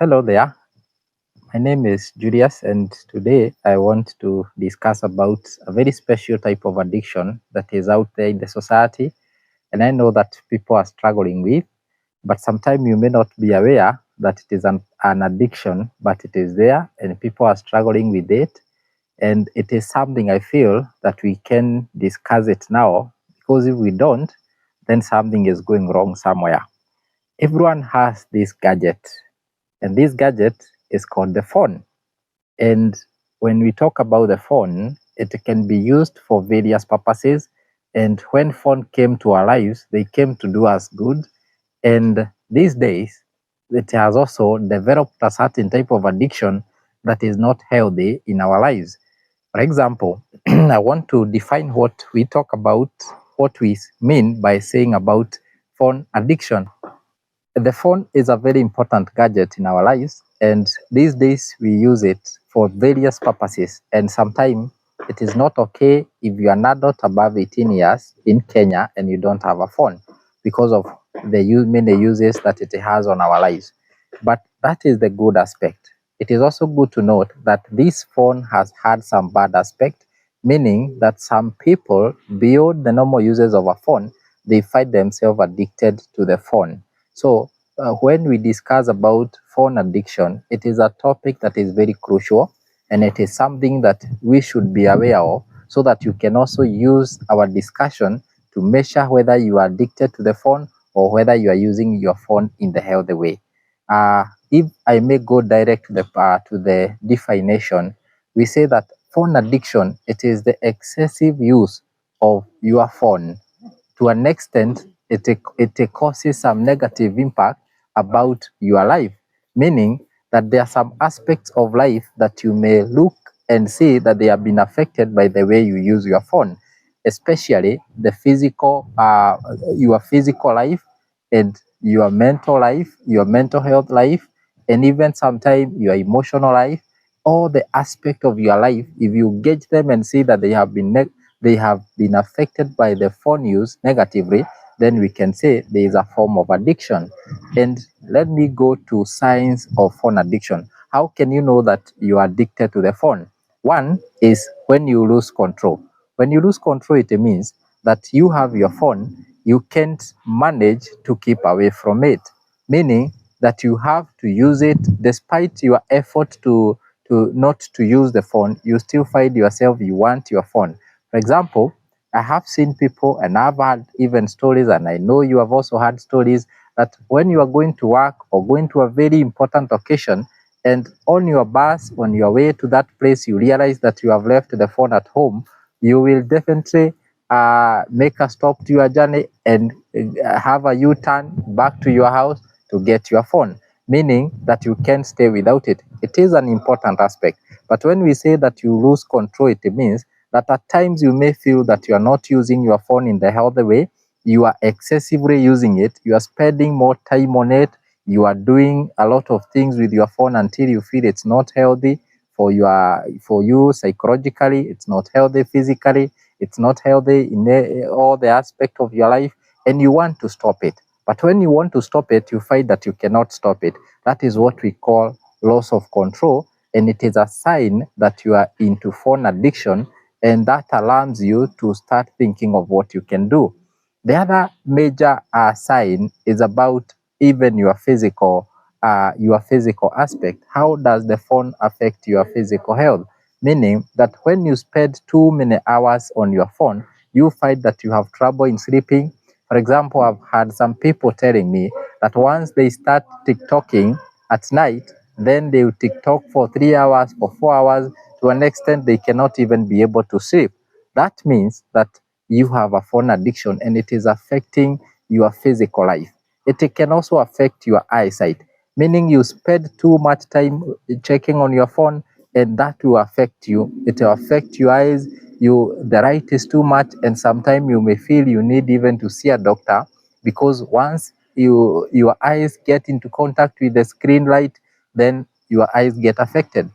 Hello there. My name is Julius, and today I want to discuss about a very special type of addiction that is out there in the society. And I know that people are struggling with, but sometimes you may not be aware that it is an addiction, but it is there, and people are struggling with it. And it is something I feel that we can discuss it now, because if we don't, then something is going wrong somewhere. Everyone has this gadget, and this gadget is called the phone. And when we talk about the phone, it can be used for various purposes. And when phone came to our lives, they came to do us good. And these days, it has also developed a certain type of addiction that is not healthy in our lives. For example, I want to define what we talk about, what we mean by saying about phone addiction. The phone is a very important gadget in our lives, and these days we use it for various purposes. And sometimes it is not okay if you are an adult above 18 years in Kenya and you don't have a phone because of the many uses that it has on our lives. But that is the good aspect. It is also good to note that this phone has had some bad aspect, meaning that some people, beyond the normal uses of a phone, they find themselves addicted to the phone. So when we discuss about phone addiction, it is a topic that is very crucial, and it is something that we should be aware of, so that you can also use our discussion to measure whether you are addicted to the phone or whether you are using your phone in the healthy way. If I may go direct to the definition, we say that phone addiction, it is the excessive use of your phone to an extent. It causes some negative impact about your life, meaning that there are some aspects of life that you may look and see that they have been affected by the way you use your phone, especially the your physical life and your mental life, your mental health life, and even sometimes your emotional life. All the aspect of your life, if you gauge them and see that they have been affected by the phone use negatively, then we can say there is a form of addiction. And let me go to signs of phone addiction. How can you know that you are addicted to the phone? One is when you lose control. When you lose control, it means that you have your phone, you can't manage to keep away from it, meaning that you have to use it despite your effort to not to use the phone. You still find yourself you want your phone. For example, I have seen people, and I've had even stories, and I know you have also had stories, that when you are going to work or going to a very important occasion, and on your bus, on your way to that place, you realize that you have left the phone at home, you will definitely make a stop to your journey and have a U-turn back to your house to get your phone, meaning that you can't stay without it. It is an important aspect. But when we say that you lose control, it means that at times you may feel that you are not using your phone in the healthy way. You are excessively using it. You are spending more time on it. You are doing a lot of things with your phone until you feel it's not healthy for you psychologically. It's not healthy physically. It's not healthy in all the aspect of your life, and you want to stop it. But when you want to stop it, you find that you cannot stop it. That is what we call loss of control, and it is a sign that you are into phone addiction, and that alarms you to start thinking of what you can do. The other major sign is about even your physical aspect. How does the phone affect your physical health? Meaning that when you spend too many hours on your phone, you find that you have trouble in sleeping. For example, I've had some people telling me that once they start TikToking at night, then they will TikTok for 3 hours, for 4 hours, to an extent they cannot even be able to sleep. That means that you have a phone addiction, and it is affecting your physical life. It can also affect your eyesight, meaning you spend too much time checking on your phone, and that will affect you. It will affect your eyes. The light is too much, and sometimes you may feel you need even to see a doctor, because once your eyes get into contact with the screen light, then your eyes get affected.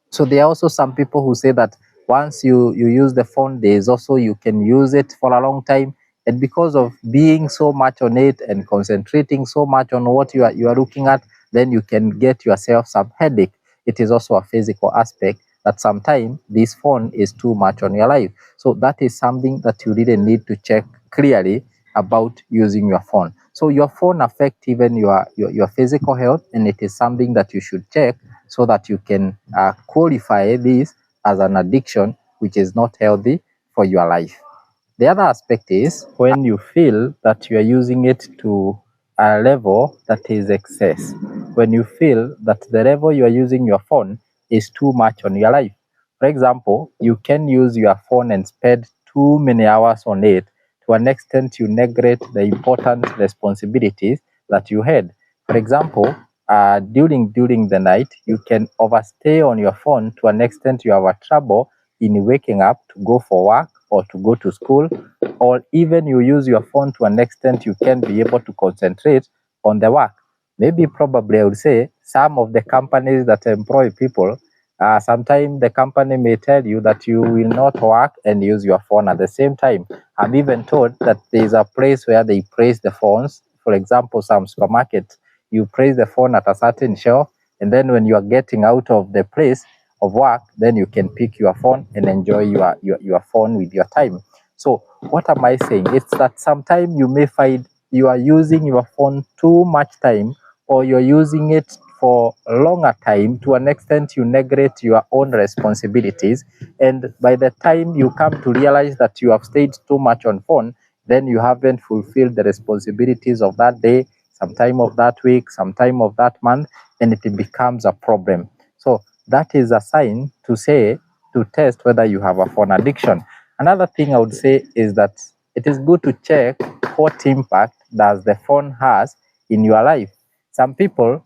So there are also some people who say that once you use the phone, there is also you can use it for a long time, and because of being so much on it and concentrating so much on what you are looking at, then you can get yourself some headache. It is also a physical aspect that sometimes this phone is too much on your life. So that is something that you really need to check clearly about using your phone. So your phone affects even your physical health, and it is something that you should check so that you can qualify this as an addiction, which is not healthy for your life. The other aspect is when you feel that you are using it to a level that is excess. When you feel that the level you are using your phone is too much on your life. For example, you can use your phone and spend too many hours on it to an extent you neglect the important responsibilities that you had. For example, during the night, you can overstay on your phone to an extent you have a trouble in waking up to go for work or to go to school, or even you use your phone to an extent you can be able to concentrate on the work. Maybe probably I would say some of the companies that employ people, sometimes the company may tell you that you will not work and use your phone at the same time. I'm even told that there is a place where they place the phones. For example, some supermarkets, you place the phone at a certain shelf, and then when you are getting out of the place of work, then you can pick your phone and enjoy your phone with your time. So what am I saying? It's that sometimes you may find you are using your phone too much time, or you're using it for a longer time to an extent you neglect your own responsibilities. And by the time you come to realize that you have stayed too much on phone, then you haven't fulfilled the responsibilities of that day, some time of that week, some time of that month, and it becomes a problem. So that is a sign to say, to test whether you have a phone addiction. Another thing I would say is that it is good to check what impact does the phone has in your life. Some people,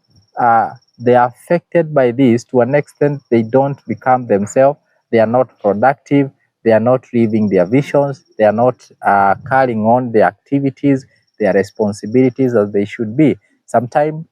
they are affected by this to an extent they don't become themselves, they are not productive, they are not living their visions, they are not carrying on their activities, their responsibilities as they should be. Sometimes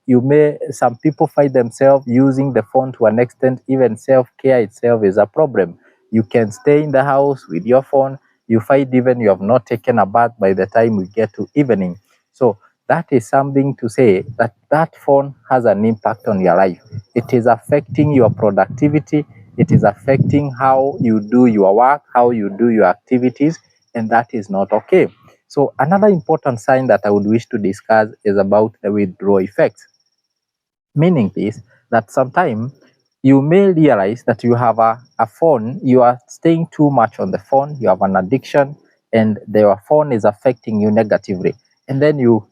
some people find themselves using the phone to an extent, even self-care itself is a problem. You can stay in the house with your phone, you find even you have not taken a bath by the time we get to evening. So that is something to say that that phone has an impact on your life. It is affecting your productivity, it is affecting how you do your work, how you do your activities, and that is not okay. So another important sign that I would wish to discuss is about the withdrawal effect. Meaning this, that sometimes you may realize that you have a phone, you are staying too much on the phone, you have an addiction, and the phone is affecting you negatively. And then you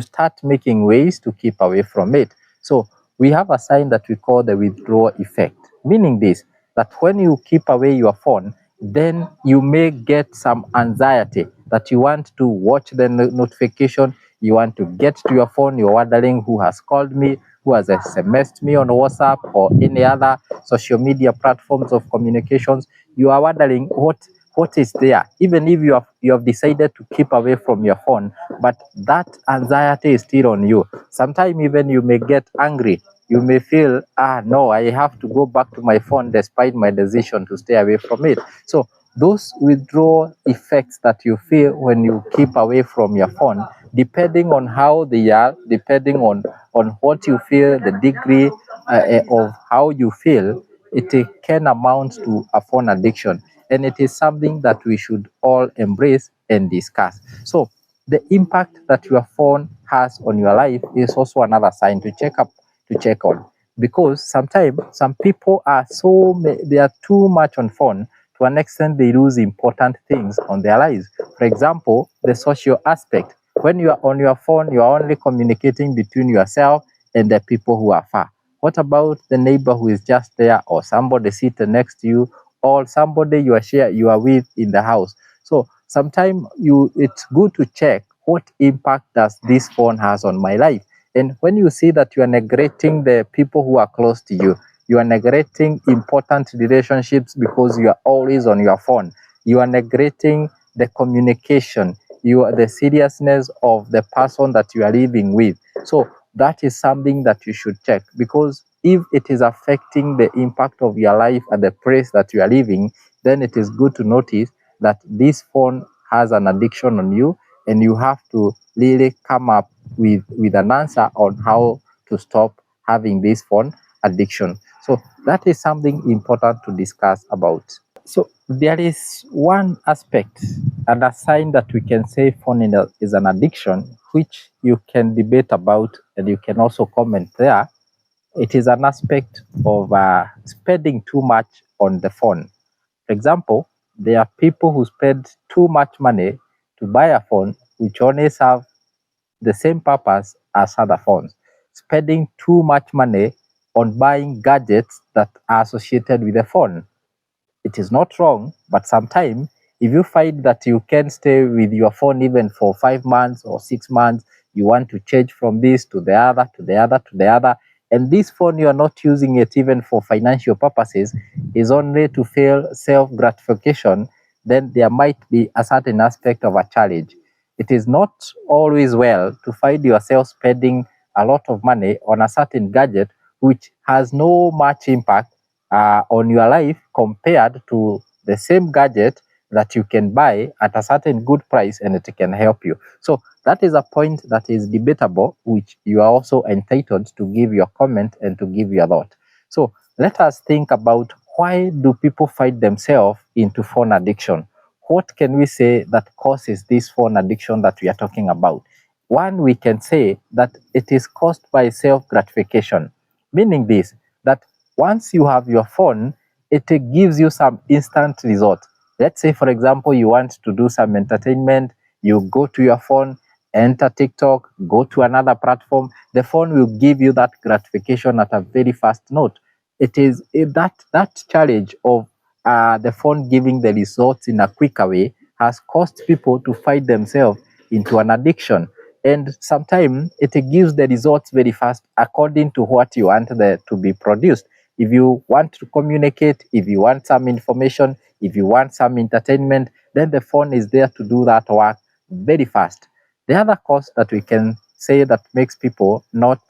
start making ways to keep away from it. So we have a sign that we call the withdrawal effect. Meaning this, that when you keep away your phone, then you may get some anxiety that you want to watch the notification, you want to get to your phone, you're wondering who has called me, who has SMS'd me on WhatsApp or any other social media platforms of communications. You are wondering what is there, even if you have decided to keep away from your phone, but that anxiety is still on you. Sometimes even you may get angry. You may feel, no, I have to go back to my phone despite my decision to stay away from it. So those withdrawal effects that you feel when you keep away from your phone, depending on how they are, depending on what you feel, the degree of how you feel, it can amount to a phone addiction. And it is something that we should all embrace and discuss. So the impact that your phone has on your life is also another sign to check on, because sometimes some people are they are too much on phone to an extent they lose important things on their lives. For example, the social aspect. When you are on your phone, you are only communicating between yourself and the people who are far. What about the neighbor who is just there, or somebody seated next to you, or somebody you are with in the house? So sometimes it's good to check what impact does this phone has on my life. And when you see that you are neglecting the people who are close to you, you are neglecting important relationships because you are always on your phone. You are neglecting the communication, the seriousness of the person that you are living with. So that is something that you should check, because if it is affecting the impact of your life at the place that you are living, then it is good to notice that this phone has an addiction on you, and you have to really come up with an answer on how to stop having this phone addiction. So that is something important to discuss about. So there is one aspect and a sign that we can say phone is an addiction, which you can debate about and you can also comment there. It is an aspect of spending too much on the phone. For example, there are people who spend too much money to buy a phone which only serve the same purpose as other phones, spending too much money on buying gadgets that are associated with the phone. It is not wrong, but sometimes if you find that you can stay with your phone even for 5 months or 6 months, you want to change from this to the other, to the other, to the other, and this phone you are not using it even for financial purposes, is only to feel self-gratification, then there might be a certain aspect of a challenge. It is not always well to find yourself spending a lot of money on a certain gadget which has no much impact on your life compared to the same gadget that you can buy at a certain good price and it can help you. So that is a point that is debatable, which you are also entitled to give your comment and to give your thought. So let us think about, why do people find themselves into phone addiction? What can we say that causes this phone addiction that we are talking about? One, we can say that it is caused by self-gratification, meaning this, that once you have your phone, it gives you some instant result. Let's say, for example, you want to do some entertainment, you go to your phone, enter TikTok, go to another platform, the phone will give you that gratification at a very fast note. It is that challenge of the phone giving the results in a quicker way has caused people to find themselves into an addiction. And sometimes it gives the results very fast according to what you want to be produced. If you want to communicate, if you want some information, if you want some entertainment, then the phone is there to do that work very fast. The other cause that we can say that makes people not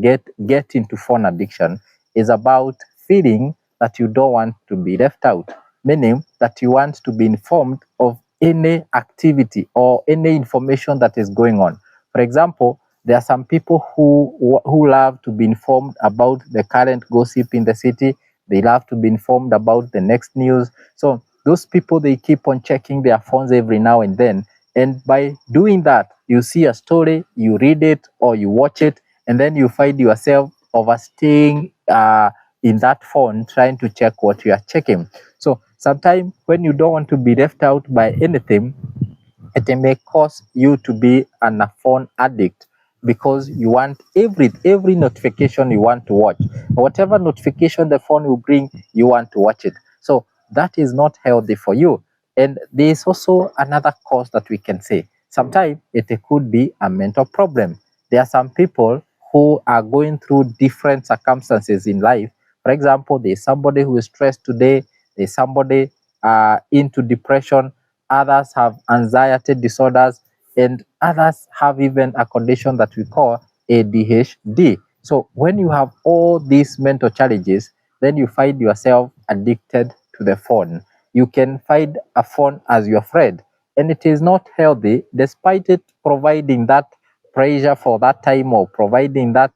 get into phone addiction is about feeling that you don't want to be left out, meaning that you want to be informed of any activity or any information that is going on. For example, there are some people who love to be informed about the current gossip in the city. They love to be informed about the next news. So those people, they keep on checking their phones every now and then. And by doing that, you see a story, you read it or you watch it, and then you find yourself overstaying in that phone trying to check what you are checking. So sometimes when you don't want to be left out by anything, it may cause you to be an phone addict, because you want every notification you want to watch. Whatever notification the phone will bring, you want to watch it. So that is not healthy for you. And there is also another cause that we can say. Sometimes it could be a mental problem. There are some people who are going through different circumstances in life. For example, there's somebody who is stressed today, there's somebody into depression, others have anxiety disorders, and others have even a condition that we call ADHD. So when you have all these mental challenges, then you find yourself addicted to the phone. You can find a phone as your friend, and it is not healthy, despite it providing that pressure for that time or providing that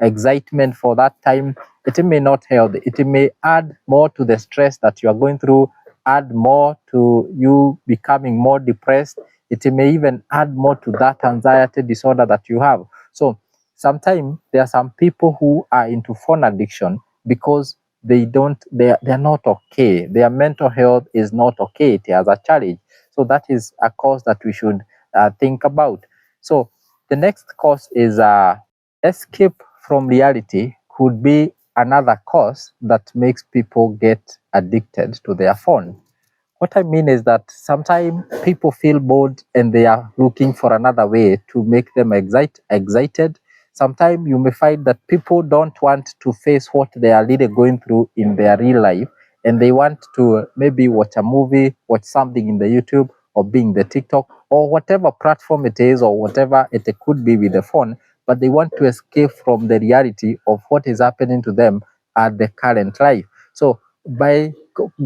excitement for that time. It may not help. It may add more to the stress that you are going through, add more to you becoming more depressed. It may even add more to that anxiety disorder that you have. So sometimes there are some people who are into phone addiction because they're not okay. Their mental health is not okay. It has a challenge. So that is a cause that we should think about. So the next cause is escape from reality could be another cause that makes people get addicted to their phone. What I mean is that sometimes people feel bored and they are looking for another way to make them excited. Sometimes you may find that people don't want to face what they are really going through in their real life, and they want to maybe watch a movie, watch something in the YouTube or being the TikTok or whatever platform it is or whatever it could be with the phone, but they want to escape from the reality of what is happening to them at the current life. So by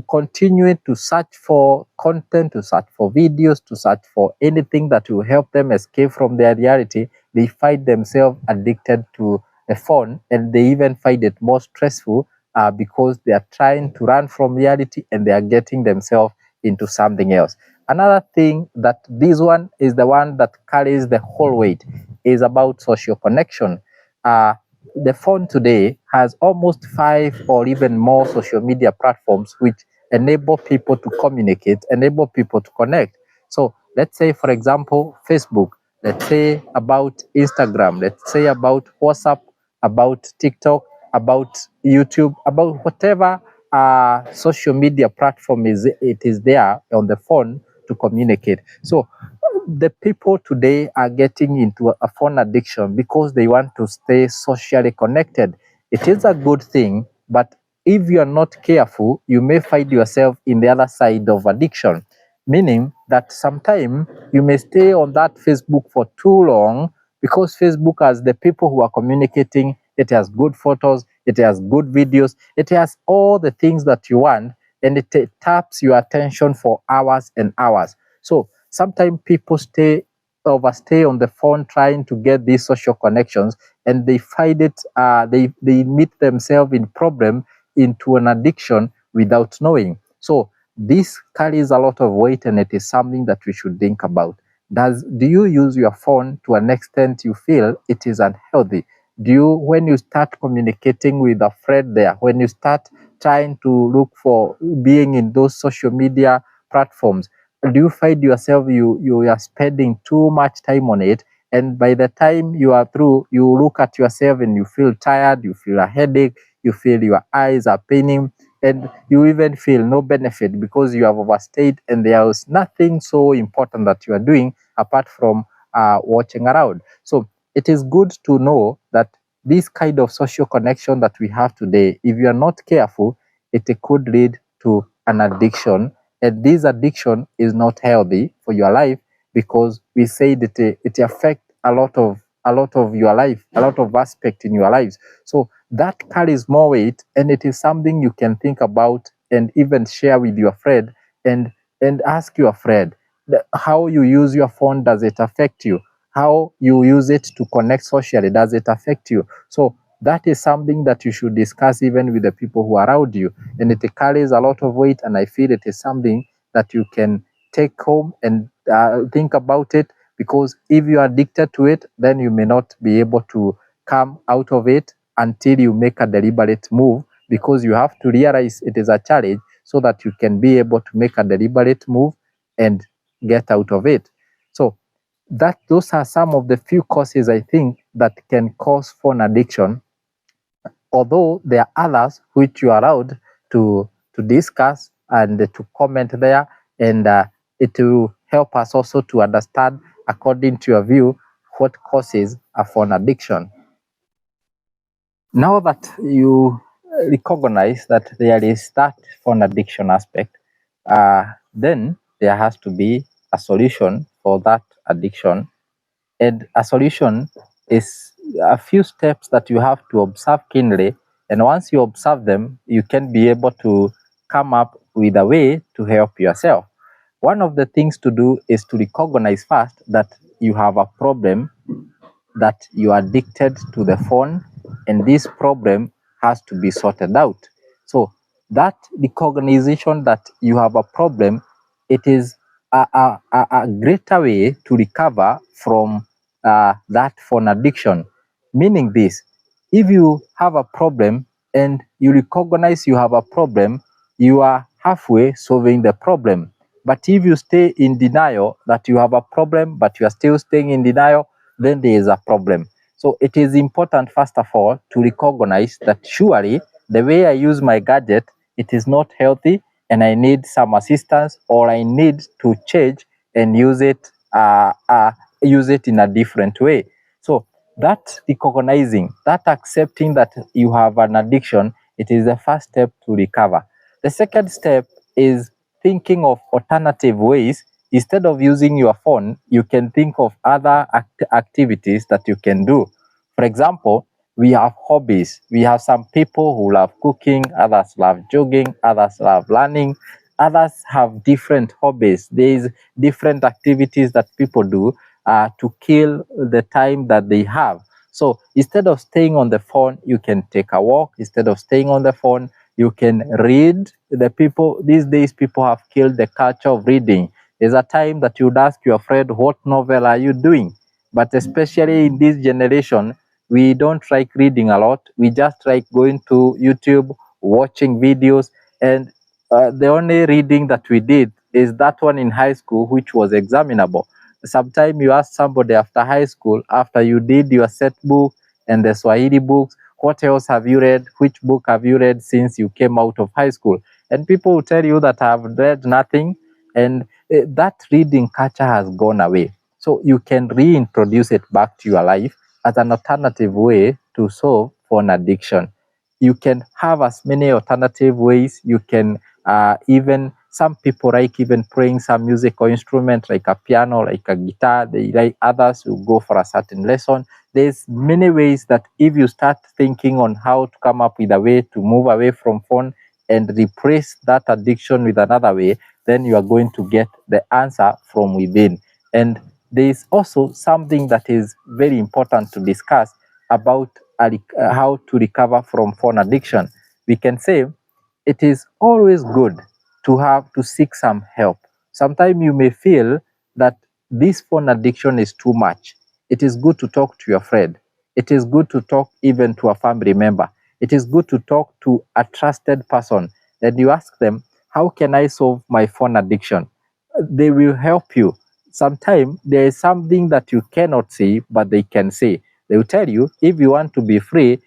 continuing to search for content, to search for videos, to search for anything that will help them escape from their reality, they find themselves addicted to the phone, and they even find it more stressful because they are trying to run from reality and they are getting themselves into something else. Another thing that this one is the one that carries the whole weight is about social connection. Uh, the phone today has almost 5 or even more social media platforms which enable people to communicate, enable people to connect. So let's say, for example, Facebook, let's say about Instagram, let's say about WhatsApp, about TikTok, about YouTube, about whatever social media platform it is there on the phone to communicate. So the people today are getting into a phone addiction because they want to stay socially connected. It is a good thing, but if you are not careful, you may find yourself in the other side of addiction, meaning that sometimes you may stay on that Facebook for too long because Facebook has the people who are communicating, it has good photos, it has good videos, it has all the things that you want, and it taps your attention for hours and hours. So sometimes people overstay on the phone trying to get these social connections, and they find it, they meet themselves in problem into an addiction without knowing. So this carries a lot of weight, and it is something that we should think about. Do you use your phone to an extent you feel it is unhealthy? Do you, when you start communicating with a friend there, when you start trying to look for being in those social media platforms, do you find yourself you are spending too much time on it, and by the time you are through, you look at yourself and you feel tired, you feel a headache, you feel your eyes are paining, and you even feel no benefit because you have overstayed and there is nothing so important that you are doing apart from watching around. So it is good to know that this kind of social connection that we have today, if you are not careful, it could lead to an addiction, and this addiction is not healthy for your life because we say that it affects a lot of your life, a lot of aspect in your lives. So that carries more weight, and it is something you can think about and even share with your friend, and ask your friend how you use your phone. Does it affect you? How you use it to connect socially, does it affect you? So that is something that you should discuss even with the people who are around you, and it carries a lot of weight, and I feel it is something that you can take home and think about it, because if you are addicted to it, then you may not be able to come out of it until you make a deliberate move, because you have to realize it is a challenge so that you can be able to make a deliberate move and get out of it. So those are some of the few causes I think that can cause phone addiction, although there are others which you are allowed to discuss and to comment there, and it will help us also to understand, according to your view, what causes a phone addiction. Now that you recognize that there is that phone addiction aspect, then there has to be a solution for that addiction. And a solution is a few steps that you have to observe keenly. And once you observe them, you can be able to come up with a way to help yourself. One of the things to do is to recognize first that you have a problem, that you are addicted to the phone, and this problem has to be sorted out. So that recognition that you have a problem, it is a greater way to recover from that phone addiction. Meaning this, if you have a problem and you recognize you have a problem, you are halfway solving the problem. But if you stay in denial that you have a problem, but you are still staying in denial, then there is a problem. So it is important, first of all, to recognize that surely the way I use my gadget, it is not healthy, and I need some assistance, or I need to change and use it in a different way. So that recognizing, that accepting that you have an addiction, it is the first step to recover. The second step is thinking of alternative ways. Instead of using your phone, you can think of other activities that you can do. For example, we have hobbies. We have some people who love cooking, others love jogging, others love learning, others have different hobbies. There is different activities that people do. to kill the time that they have. So instead of staying on the phone, you can take a walk. Instead of staying on the phone, you can read. The people these days, people have killed the culture of reading. There's a time that you'd ask your friend, what novel are you doing? But especially in this generation, we don't like reading a lot. We just like going to YouTube, watching videos, and the only reading that we did is that one in high school, which was examinable. Sometimes you ask somebody after high school, after you did your set book and the Swahili books, what else have you read? Which book have you read since you came out of high school? And people will tell you that I've read nothing, and that reading culture has gone away. So you can reintroduce it back to your life as an alternative way to solve phone addiction. You can have as many alternative ways. You can even, some people like even playing some musical instrument like a piano, like a guitar. They like, others who go for a certain lesson. There's many ways that if you start thinking on how to come up with a way to move away from phone and replace that addiction with another way, then you are going to get the answer from within. And there is also something that is very important to discuss about how to recover from phone addiction. We can say it is always good to seek some help. Sometimes you may feel that this phone addiction is too much. It is good to talk to your friend. It is good to talk even to a family member. It is good to talk to a trusted person. And you ask them, how can I solve my phone addiction? They will help you. Sometimes there is something that you cannot see, but they can see. They will tell you, if you want to be free,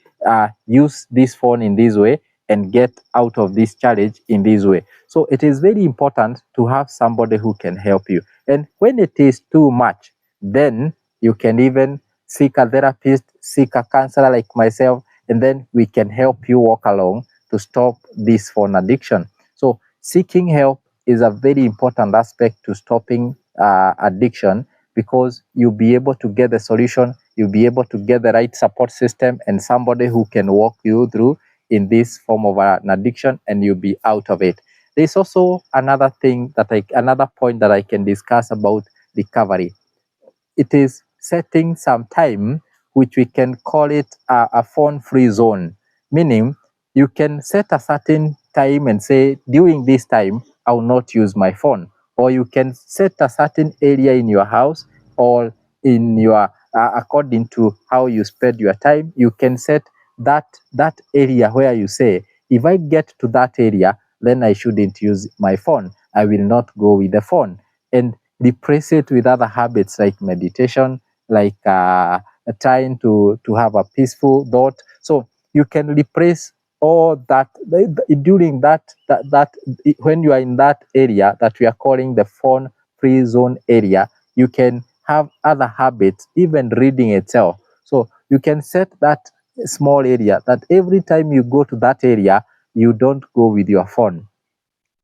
use this phone in this way and get out of this challenge in this way. So it is very important to have somebody who can help you. And when it is too much, then you can even seek a therapist, seek a counselor like myself, and then we can help you walk along to stop this phone addiction. So seeking help is a very important aspect to stopping addiction, because you'll be able to get the solution, you'll be able to get the right support system and somebody who can walk you through in this form of an addiction, and you'll be out of it. There's also another thing that another point that I can discuss about recovery. It is setting some time, which we can call it a phone-free zone, meaning you can set a certain time and say, during this time, I will not use my phone. Or you can set a certain area in your house or in your, according to how you spend your time, you can set that area where you say, if I get to that area, then I shouldn't use my phone. I will not go with the phone. And replace it with other habits like meditation, like trying to have a peaceful thought. So you can replace all that during that when you are in that area that we are calling the phone free zone area. You can have other habits, even reading itself. So you can set that small area that every time you go to that area, you don't go with your phone,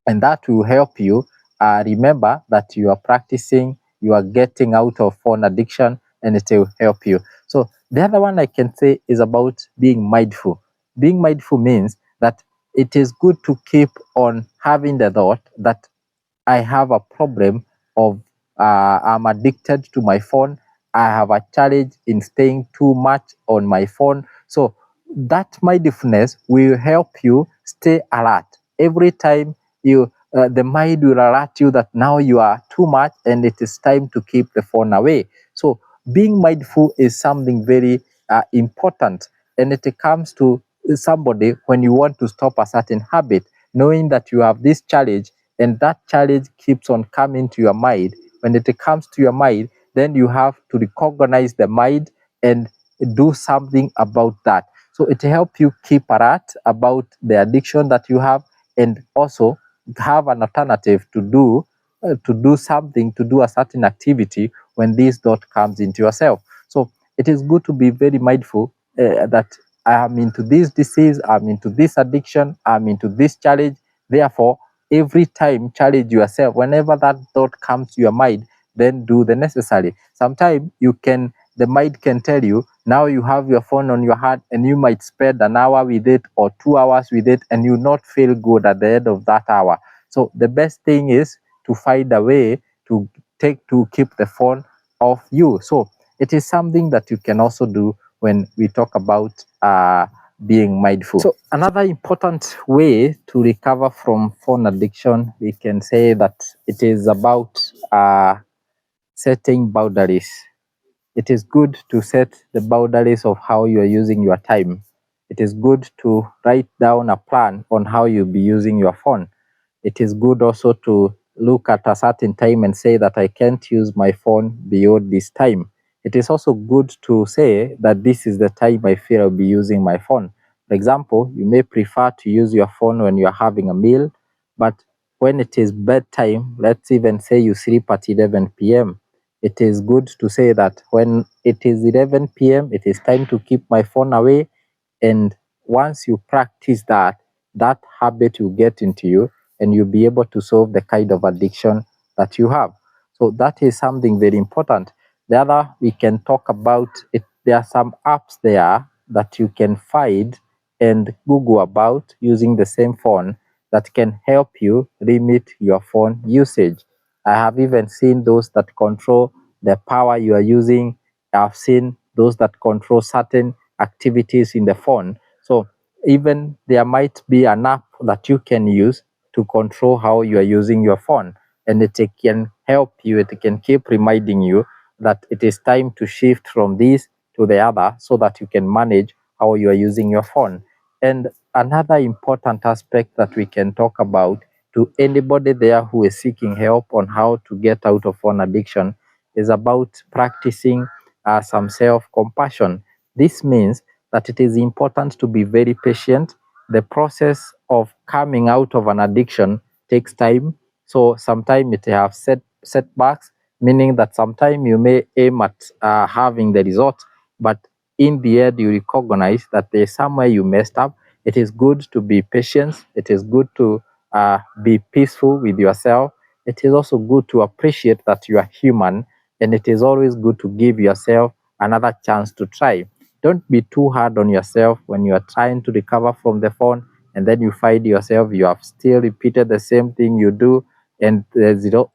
and that will help you remember that you are practicing, you are getting out of phone addiction, and it will help you. So the other one I can say is about being mindful. Being mindful means that it is good to keep on having the thought that I have a problem of I'm addicted to my phone. I have a challenge in staying too much on my phone. So that mindfulness will help you stay alert. Every time you, the mind will alert you that now you are too much and it is time to keep the phone away. So being mindful is something very important, and it comes to somebody when you want to stop a certain habit, knowing that you have this challenge and that challenge keeps on coming to your mind. When it comes to your mind, then you have to recognize the mind and do something about that. So it helps you keep alert about the addiction that you have, and also have an alternative to do something, to do a certain activity when this thought comes into yourself. So it is good to be very mindful that I am into this disease, I'm into this addiction, I'm into this challenge. Therefore, every time challenge yourself. Whenever that thought comes to your mind, then do the necessary. Sometimes the mind can tell you, now you have your phone on your heart and you might spend an hour with it or 2 hours with it, and you not feel good at the end of that hour. So the best thing is to find a way to keep the phone of you. So it is something that you can also do when we talk about being mindful. So another important way to recover from phone addiction, we can say that it is about setting boundaries. It is good to set the boundaries of how you are using your time. It is good to write down a plan on how you'll be using your phone. It is good also to look at a certain time and say that I can't use my phone beyond this time. It is also good to say that this is the time I feel I'll be using my phone. For example, you may prefer to use your phone when you're having a meal, but when it is bedtime, let's even say you sleep at 11 p.m., it is good to say that when it is 11 p.m., it is time to keep my phone away. And once you practice that, that habit will get into you and you'll be able to solve the kind of addiction that you have. So that is something very important. The other we can talk about it. There are some apps there that you can find and Google about using the same phone that can help you limit your phone usage. I have even seen those that control the power you are using. I've seen those that control certain activities in the phone. So even there might be an app that you can use to control how you are using your phone, and it can help you. It can keep reminding you that it is time to shift from this to the other so that you can manage how you are using your phone. And another important aspect that we can talk about to anybody there who is seeking help on how to get out of phone addiction is about practicing some self-compassion. This means that it is important to be very patient. The process of coming out of an addiction takes time. So sometimes it have setbacks, meaning that sometimes you may aim at having the result, but in the end you recognize that there's somewhere you messed up. It is good to be patient. It is good to be peaceful with yourself. It is also good to appreciate that you are human, and it is always good to give yourself another chance to try. Don't be too hard on yourself when you are trying to recover from the phone and then you find yourself you have still repeated the same thing you do and the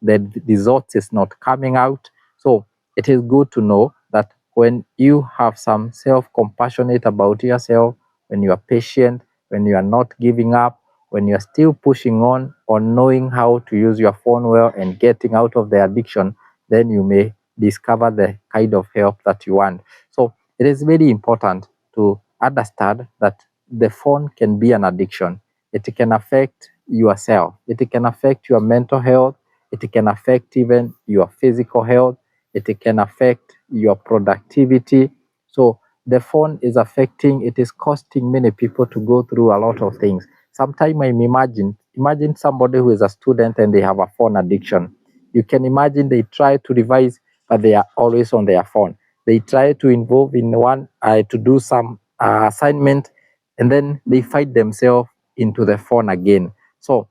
result is not coming out. So it is good to know that when you have some self-compassionate about yourself, when you are patient, when you are not giving up, when you are still pushing on knowing how to use your phone well and getting out of the addiction, then you may discover the kind of help that you want. So it is very important to understand that the phone can be an addiction. It can affect yourself. It can affect your mental health. It can affect even your physical health. It can affect your productivity. So the phone is affecting, it is costing many people to go through a lot of things. Sometimes I imagine somebody who is a student and they have a phone addiction. You can imagine they try to revise, but they are always on their phone. They try to involve in one to do some assignment, and then they find themselves into the phone again. So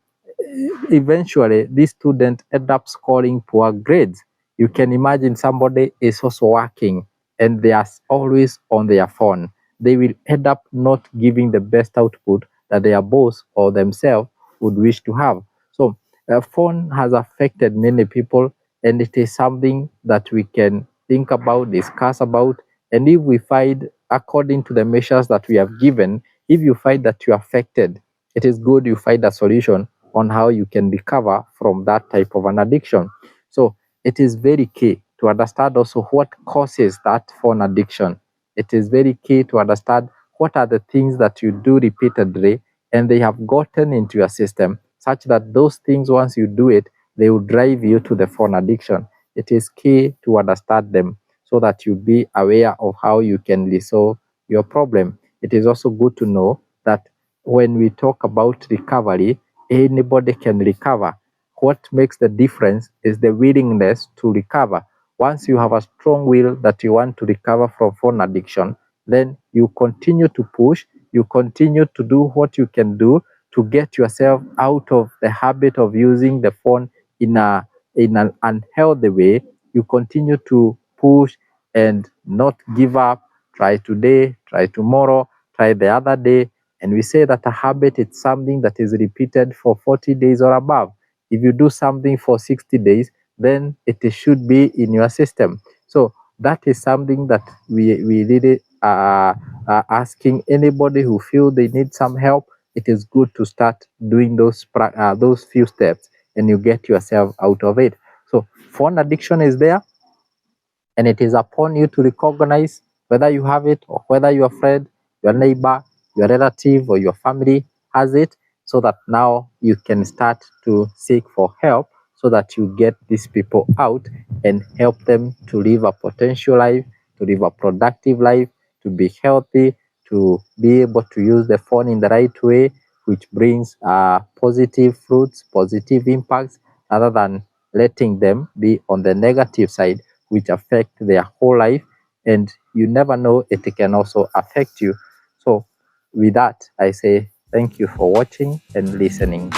eventually, these students end up scoring poor grades. You can imagine somebody is also working and they are always on their phone. They will end up not giving the best output that their boss or themselves would wish to have. So, a phone has affected many people, and it is something that we can think about, discuss about. And if we find, according to the measures that we have given, if you find that you're affected, it is good you find a solution on how you can recover from that type of an addiction. So it is very key to understand also what causes that phone addiction. It is very key to understand what are the things that you do repeatedly and they have gotten into your system such that those things, once you do it, they will drive you to the phone addiction. It is key to understand them so that you be aware of how you can resolve your problem. It is also good to know that when we talk about recovery, anybody can recover. What makes the difference is the willingness to recover. Once you have a strong will that you want to recover from phone addiction, then you continue to push, you continue to do what you can do to get yourself out of the habit of using the phone in an unhealthy way. You continue to push and not give up. Try today, try tomorrow, try the other day. And we say that a habit is something that is repeated for 40 days or above. If you do something for 60 days, then it should be in your system. So that is something that we really are asking anybody who feel they need some help. It is good to start doing those few steps, and you get yourself out of it. So phone addiction is there, and it is upon you to recognize whether you have it or whether your friend, your neighbor, your relative, or your family has it, so that now you can start to seek for help so that you get these people out and help them to live a potential life, to live a productive life, to be healthy, to be able to use the phone in the right way, which brings positive fruits, positive impacts, rather than letting them be on the negative side, which affect their whole life, and you never know, it can also affect you. So with that, I say thank you for watching and listening.